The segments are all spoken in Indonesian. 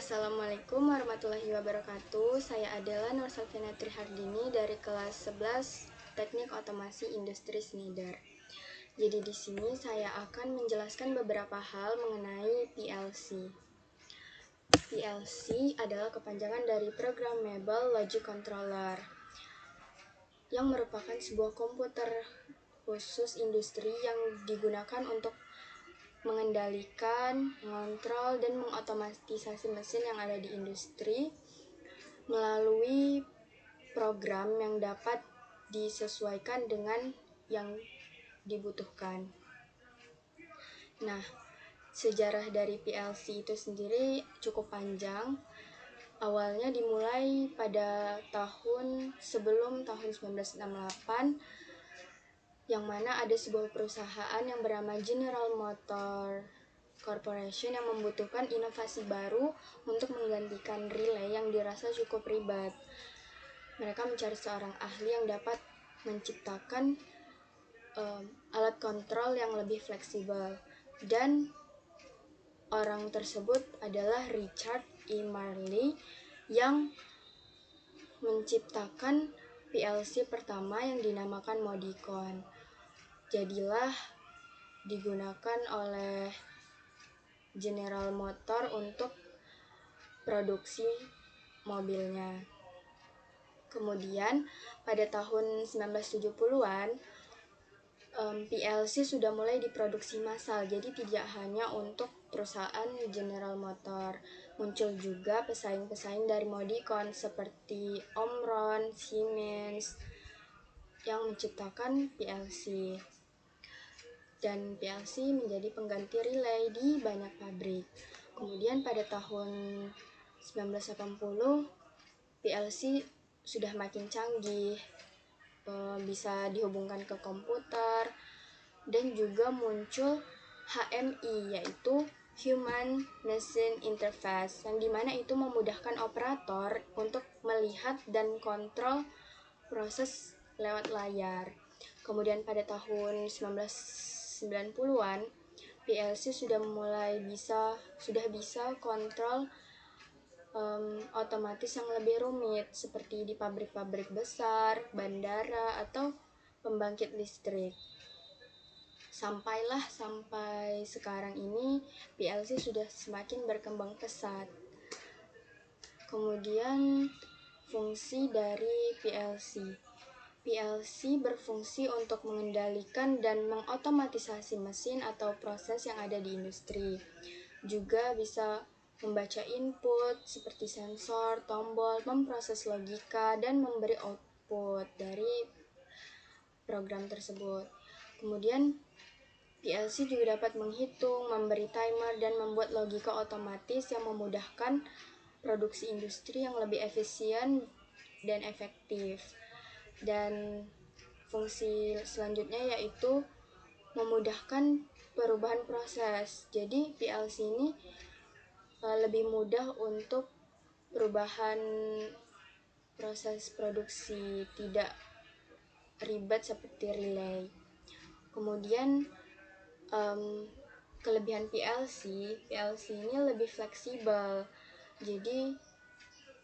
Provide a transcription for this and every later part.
Assalamualaikum warahmatullahi wabarakatuh. Saya adalah Nur Salvina Trihardini dari kelas 11 Teknik Otomasi Industri Schneider. Jadi di sini saya akan menjelaskan beberapa hal mengenai PLC. PLC adalah kepanjangan dari Programmable Logic Controller yang merupakan sebuah komputer khusus industri yang digunakan untuk mengendalikan, mengontrol, dan mengotomatisasi mesin yang ada di industri melalui program yang dapat disesuaikan dengan yang dibutuhkan. Nah, sejarah dari PLC itu sendiri cukup panjang. Awalnya dimulai pada sebelum tahun 1968, yang mana ada sebuah perusahaan yang bernama General Motor Corporation yang membutuhkan inovasi baru untuk menggantikan relay yang dirasa cukup ribet. Mereka mencari seorang ahli yang dapat menciptakan alat kontrol yang lebih fleksibel, dan orang tersebut adalah Richard E. Marley yang menciptakan PLC pertama yang dinamakan Modicon. Jadilah digunakan oleh General Motor untuk produksi mobilnya. Kemudian pada tahun 1970-an PLC sudah mulai diproduksi massal, jadi tidak hanya untuk perusahaan General Motor. Muncul juga pesaing-pesaing dari Modicon seperti Omron, Siemens yang menciptakan PLC. Dan PLC menjadi pengganti relay di banyak pabrik. Kemudian pada tahun 1980 PLC sudah makin canggih, bisa dihubungkan ke komputer, dan juga muncul HMI, yaitu Human Machine Interface, yang dimana itu memudahkan operator untuk melihat dan kontrol proses lewat layar. Kemudian pada tahun 1990-an PLC sudah bisa kontrol otomatis yang lebih rumit seperti di pabrik-pabrik besar, bandara, atau pembangkit listrik. Sampai sekarang ini PLC sudah semakin berkembang pesat. Kemudian fungsi dari PLC. PLC berfungsi untuk mengendalikan dan mengotomatisasi mesin atau proses yang ada di industri. Juga bisa membaca input seperti sensor, tombol, memproses logika, dan memberi output dari program tersebut. Kemudian PLC juga dapat menghitung, memberi timer, dan membuat logika otomatis yang memudahkan produksi industri yang lebih efisien dan efektif. Dan fungsi selanjutnya yaitu memudahkan perubahan proses. Jadi PLC ini lebih mudah untuk perubahan proses produksi, tidak ribet seperti relay. Kemudian kelebihan PLC ini lebih fleksibel. Jadi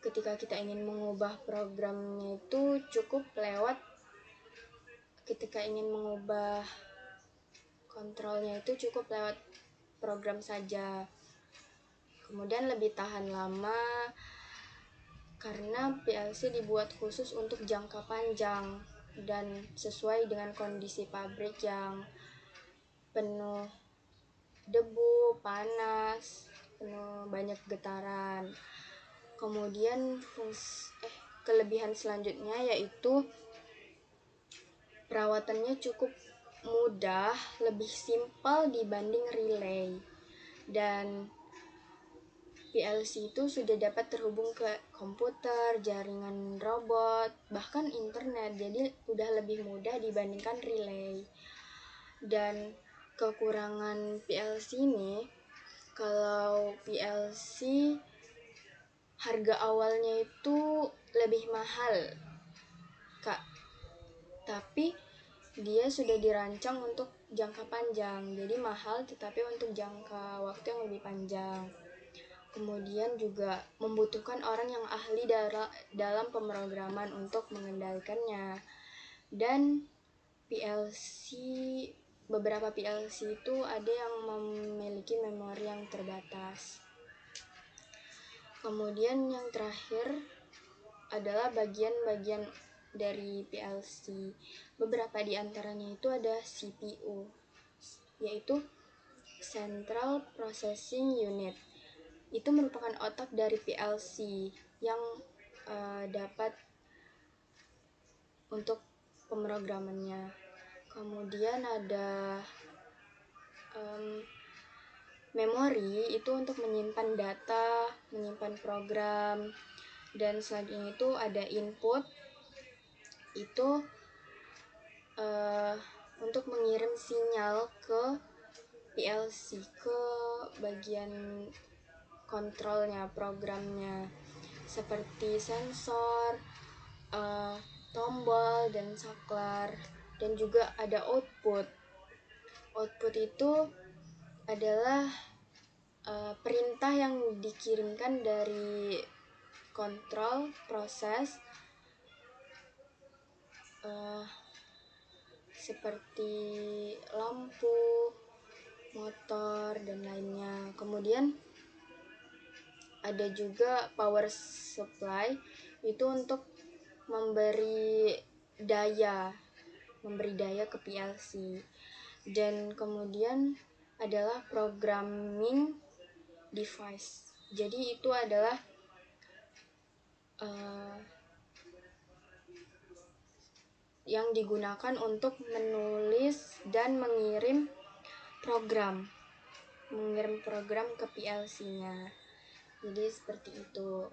ketika kita ingin mengubah programnya itu ketika ingin mengubah kontrolnya itu cukup lewat program saja. Kemudian lebih tahan lama karena PLC dibuat khusus untuk jangka panjang dan sesuai dengan kondisi pabrik yang penuh debu, panas, penuh banyak getaran. Kemudian kelebihan selanjutnya yaitu perawatannya cukup mudah, lebih simpel dibanding relay. Dan PLC itu sudah dapat terhubung ke komputer, jaringan robot, bahkan internet. Jadi udah lebih mudah dibandingkan relay. Dan kekurangan PLC ini, kalau PLC harga awalnya itu lebih mahal, Kak. Tapi dia sudah dirancang untuk jangka panjang. Jadi mahal tetapi untuk jangka waktu yang lebih panjang. kemudian juga membutuhkan orang yang ahli dalam pemrograman untuk mengendalikannya. Dan beberapa PLC itu ada yang memiliki memori yang terbatas. Kemudian yang terakhir adalah bagian-bagian dari PLC. Beberapa di antaranya itu ada CPU, yaitu Central Processing Unit. Itu merupakan otak dari PLC yang dapat untuk pemrogramannya. Kemudian ada memori, itu untuk menyimpan data, menyimpan program. Dan selanjutnya itu ada input, itu untuk mengirim sinyal ke PLC, ke bagian kontrolnya, programnya, seperti sensor, tombol, dan saklar. Dan juga ada output. Output itu adalah perintah yang dikirimkan dari kontrol proses, seperti lampu, motor, dan lainnya. Kemudian ada juga power supply, itu untuk memberi daya ke PLC. Dan kemudian adalah programming device. Jadi itu adalah yang digunakan untuk menulis dan mengirim program ke PLC-nya. Jadi seperti itu.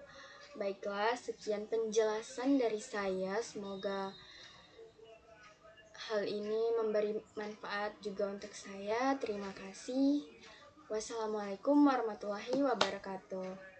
Baiklah, sekian penjelasan dari saya. Semoga hal ini memberi manfaat juga untuk saya. Terima kasih. Wassalamualaikum warahmatullahi wabarakatuh.